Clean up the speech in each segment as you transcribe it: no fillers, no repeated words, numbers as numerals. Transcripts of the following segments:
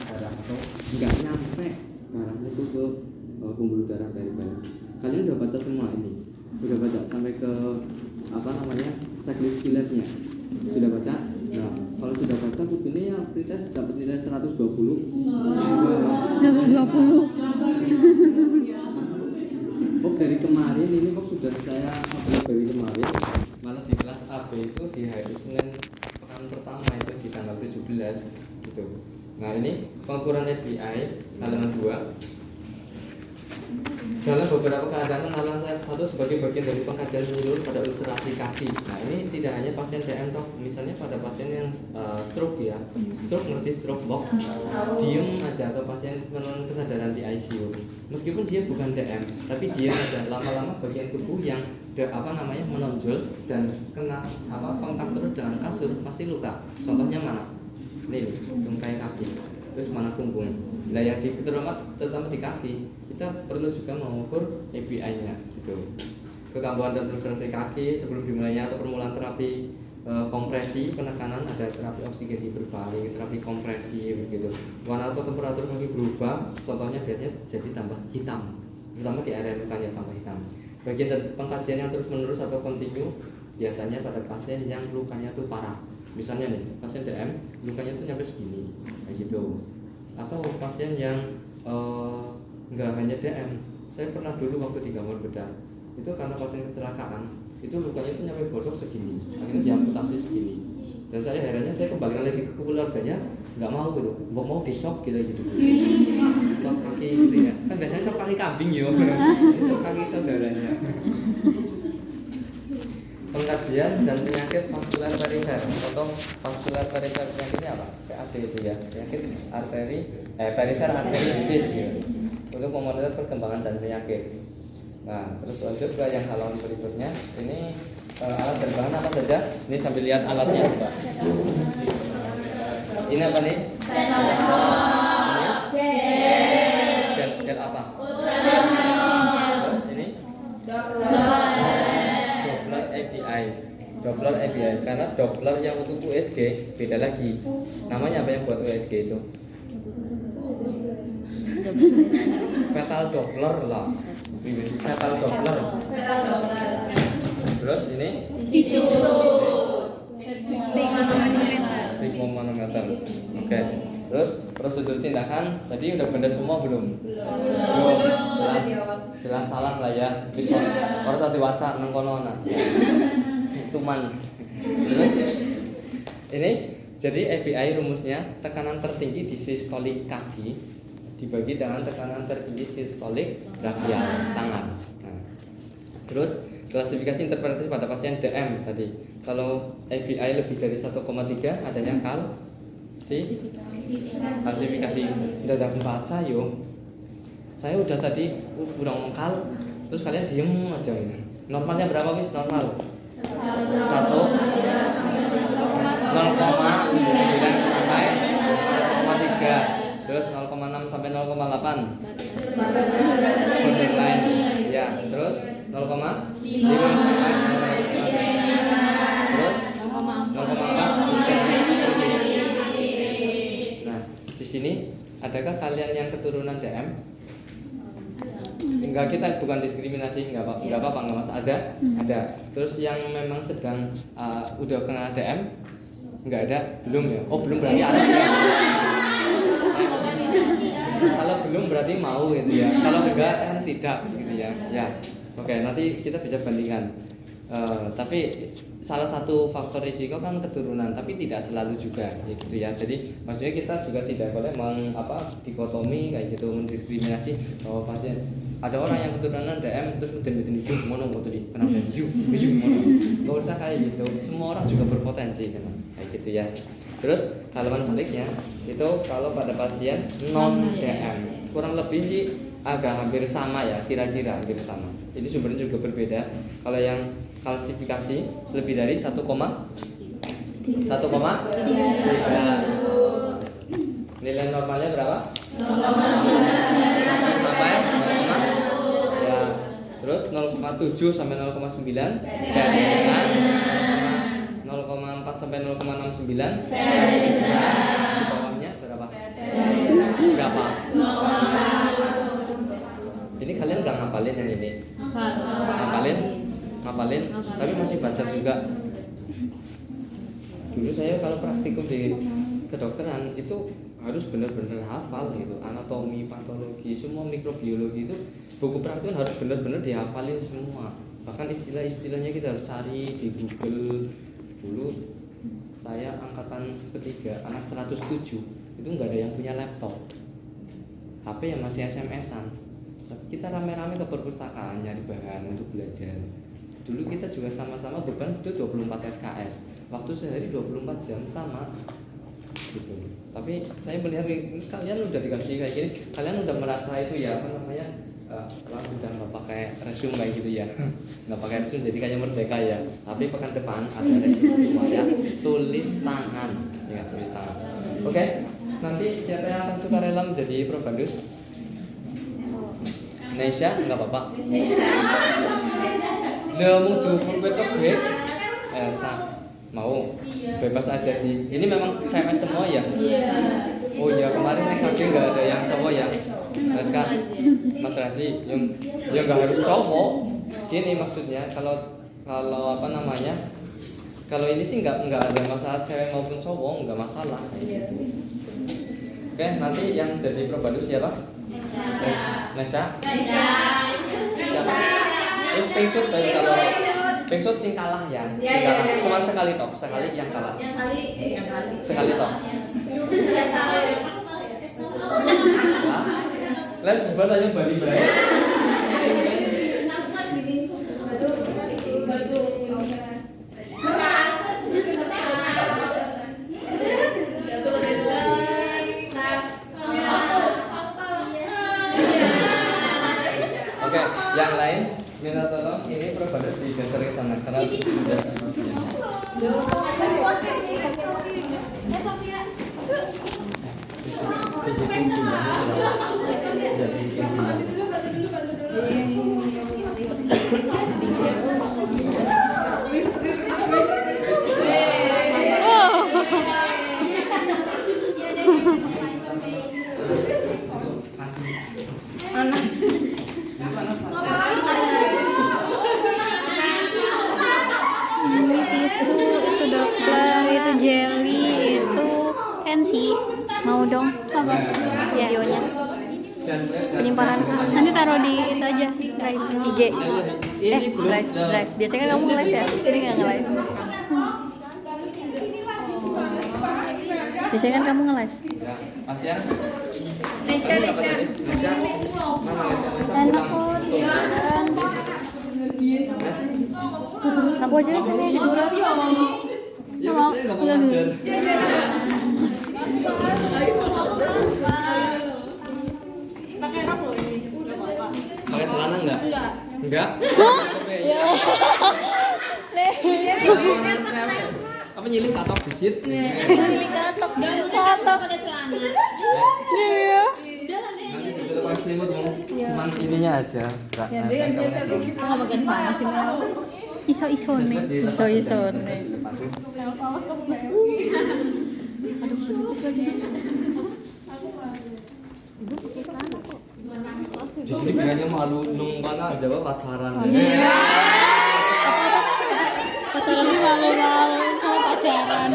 darah atau nggak nyampe darahnya itu ke pembuluh darah perifer. Kalian udah baca semua ini? Udah baca sampai ke checklist skilletnya? Sudah baca? Nah, kalau sudah baca bukunya ya pretest dapat nilai 120. 120. Kok dari kemarin ini kok sudah saya upload dari kemarin, malah di kelas AB itu di hari Senin pekan pertama itu di tanggal 17 gitu. Nah, ini pengukuran ABI halaman 2. Dalam beberapa keadaan halaman 1 sebagai bagian dari pengkajian menyeluruh pada ulcerasi kaki. Nah, ini tidak hanya pasien DM toh, misalnya pada pasien yang stroke ya. Stroke, ngerti stroke box? Diem aja, atau pasien menurun kesadaran di ICU. Meskipun dia bukan DM, tapi dia aja lama-lama bagian tubuh yang menonjol dan kena kontak terus dengan kasur pasti luka. Contohnya mana? Nih, tungkai kaki. Terus mana punggung. Nah, yang terutama di kaki, kita perlu juga mengukur ABI-nya gitu. Kekambuhan dan ulcerasi kaki sebelum dimulainya atau permulaan terapi kompresi penekanan, ada terapi oksigen hiperbarik, terapi kompresi begitu. Warna atau temperatur kaki berubah, contohnya biasanya jadi tambah hitam, terutama di area lukanya tambah hitam. Bagian dari pengkajian yang terus menerus atau kontinu biasanya pada pasien yang lukanya tuh parah. Misalnya nih, pasien DM lukanya tuh nyampe segini kayak gitu. Atau pasien yang nggak hanya DM. Saya pernah dulu waktu di kamar bedah, itu karena pasien kecelakaan, itu lukanya itu nyampe bosok segini, akhirnya diamputasi segini. Dan saya herannya, saya kembalikan lagi ke keluarganya, nggak mau gitu, mau di shock gitu. Shock kaki gitu ya, kan biasanya shock kaki kambing ya, ini shock kaki saudaranya. Pengkajian dan penyakit vaskular perifer. Contoh vaskular perifer penyakitnya apa? PAD itu ya, penyakit perifer arteri disease gitu. Untuk memonitor perkembangan dan penyakit. Nah, terus lanjut ke yang halaman berikutnya. Ini alat dan bahan apa saja? Ini sambil lihat alatnya, Mbak. Ini apa nih? Gel apa? Terus ini? Doppler ABI, karena Doppler yang untuk USG beda lagi. Namanya apa yang buat USG itu? Fetal Doppler lah. Fetal Doppler. Terus ini? Stigmomanometer. Oke. Terus prosedur tindakan tadi udah benar semua belum? Jelas salah lah ya. Bisa harus diwaca nang kono ana. Tuman. Terus ini jadi ABI rumusnya tekanan tertinggi di sistolik kaki dibagi dengan tekanan tertinggi sistolik brachial tangan. Nah, terus klasifikasi interpretasi pada pasien DM tadi. Kalau ABI lebih dari 1,3 adanya klasifikasi. Udah baca yo. Saya udah tadi kurang kal, terus kalian diem aja ini. Normalnya berapa guys? Normal 0,9 sampai 0,3, terus 0,6 sampai 0,8 borderline ya, terus 0,5 sampai 0,5, terus 0,4. Nah, di sini adakah kalian yang keturunan DM? Enggak, kita bukan diskriminasi, enggak apa-apa, enggak masalah. Ada. Terus yang memang sedang udah kena DM, enggak ada, belum ya? Oh, belum berarti ada. Kalau belum berarti mau gitu ya. Kalau enggak kan tidak gitu ya. Ya. Oke, nanti kita bisa bandingkan. Tapi salah satu faktor risiko kan keturunan, tapi tidak selalu juga ya gitu ya. Jadi maksudnya kita juga tidak boleh dikotomi kayak gitu, mendiskriminasi bahwa pasien ada orang yang keturunan DM terus meten-meten itu mono moto di kenapa mono. Enggak usah kayak gitu. Semua orang juga berpotensi kan. Kayak gitu ya. Terus halaman baliknya itu kalau pada pasien non DM kurang lebih sih agak hampir sama ya, kira-kira hampir sama. Ini sumbernya juga berbeda. Kalau yang klasifikasi lebih dari 1,3 nilai normalnya berapa? 0,9 sampai 0, ya. Terus 0,7 sampai 0,9 dan 0,4 sampai 0,69 di bawahnya berapa? ngapalin yang ini. Ngapalin, tapi masih baca juga. Dulu saya kalau praktikum di kedokteran itu harus benar-benar hafal gitu, anatomi, patologi, semua mikrobiologi itu buku praktikum harus benar-benar dihafalin semua. Bahkan istilah-istilahnya kita harus cari di Google. Dulu saya angkatan ketiga, anak 107 itu nggak ada yang punya laptop, HP yang masih SMS-an. Kita rame-rame ke perpustakaan nyari bahan untuk belajar. Dulu kita juga sama-sama beban itu 24 SKS, waktu sehari 24 jam sama gitu. Tapi saya melihat kalian udah dikasih kayak gini, kalian udah merasa itu ya apa namanya, udah nggak pakai resume kayak gitu ya, nggak pakai resume jadi kayak merdeka ya. Tapi pekan depan ada resume semua ya, tulis tangan, ingat tulis tangan. Oke, nanti siapa yang akan suka rela menjadi probandus? Nesya, nggak apa-apa. Udah mau diukur betok Elsa mau bebas aja sih. Ini memang cewek semua ya? Oh iya, kemarin naik kaki nggak ada yang cowok ya? Nah sekarang Mas Rasi yang nggak harus cowok. Gini maksudnya kalau apa namanya? Kalau ini sih nggak ada masalah cewek maupun cowok, nggak masalah. Gitu. Oke, nanti yang jadi probandus siapa? Nesya. Siapa? Terus pengsut dari kalau pengsut sing kalah ya. Cuma sekali tok, sekali yang kalah. Sekali tok. Les bubar aja bali. Oke, yang lain minta tolong ini probandus digeser ke sana karena sudah tisu, itu dokter, itu jelly, itu pensi. Mau dong? Apa? Ya, videonya. Penyimpanan. Nanti taruh di itu aja, drive IG. Drive. Biasanya kan kamu live ya? Ini nggak nge-live. Biasanya kan kamu nge-live. Pasien. Nesya. Enak kok, tiduran. Aku aja di sini tiduran. Ya, mau ngajar. Pakai celana enggak? Enggak. Apa nyilih katok disit? Nyilih katok pakai celana. Iya. Nanti kita pakai selimut cuman ininya aja. Enggak. Enggak pakai celana sih. Iso-isone. Di sini kayaknya malu nungguan aja pacaran. Pacaran ini malu-malu kalau pacaran.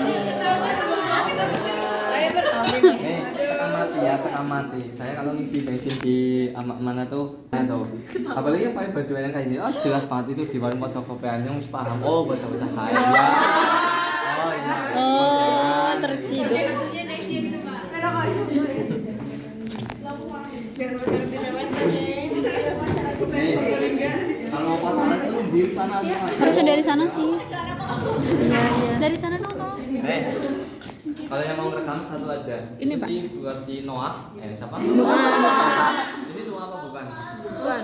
Tekan mati. Saya kalau ngisi bensin di mana tuh, saya tahu. Apalagi yang pakai baju yang kayak gini, jelas banget itu di warung pojok kopian yang paham. Oh, baca-baca saya. Oh, ini. Oh, terciduk. Kalau mau pasaran itu di sana aja. Harusnya dari sana sih. Dari sana dong. Kalau yang mau rekam satu aja. Ini, Pak. Buat si Noah. Siapa? Noah. Ini Noah apa bukan?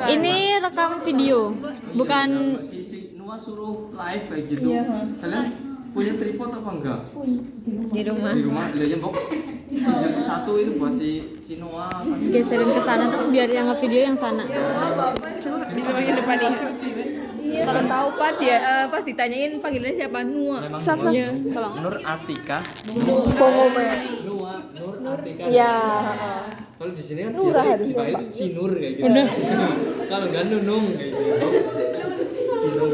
Ini rekam video, bukan. Si Noah suruh live kayak gitu. Kalian punya tripod apa enggak? Di rumah. Di rumah, ya Bok. Satu itu buat si Noah. Geserin ke sana dong biar yang nge-video yang sana. Di bagian depan nih. Kalau tahu Pak dia pas ditanyain panggilannya siapa? Nua. Iya, Tolong. Nur Atika. Nur Nur Atika. Ya. Kalau di sini kan Lurah biasanya harusnya, dipanggil Pak. Sinur kayak gitu. Udah. Kalau enggak Nunung kayak gitu. Sinur.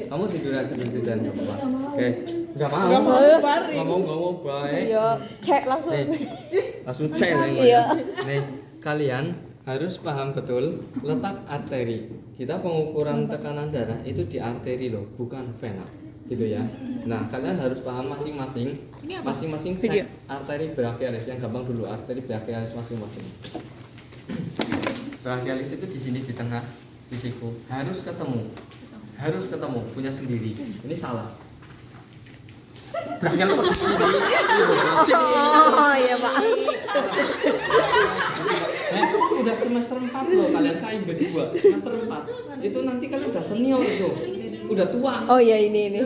Kamu tidur aja dulu dan enggak apa-apa. Oke. Enggak mau. Enggak mau baik. Iya, cek langsung. Nih, langsung cek lah ini. Iya. Nih, kalian harus paham betul letak arteri. Kita pengukuran tekanan darah itu di arteri loh, bukan vena. Gitu ya. Nah, kalian harus paham masing-masing cek arteri brachialis yang gampang dulu, arteri brachialis masing-masing. Brachialis itu di sini di tengah, di siku. Harus ketemu, punya sendiri. Ini salah. Brachialis kok di sini. Oh iya Pak. Udah semester 4 loh kalian KIB 2 semester 4 itu nanti kalian udah senior itu udah tua. Oh iya ini.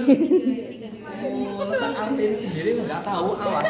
Letak arteri sendiri nggak tahu, awas.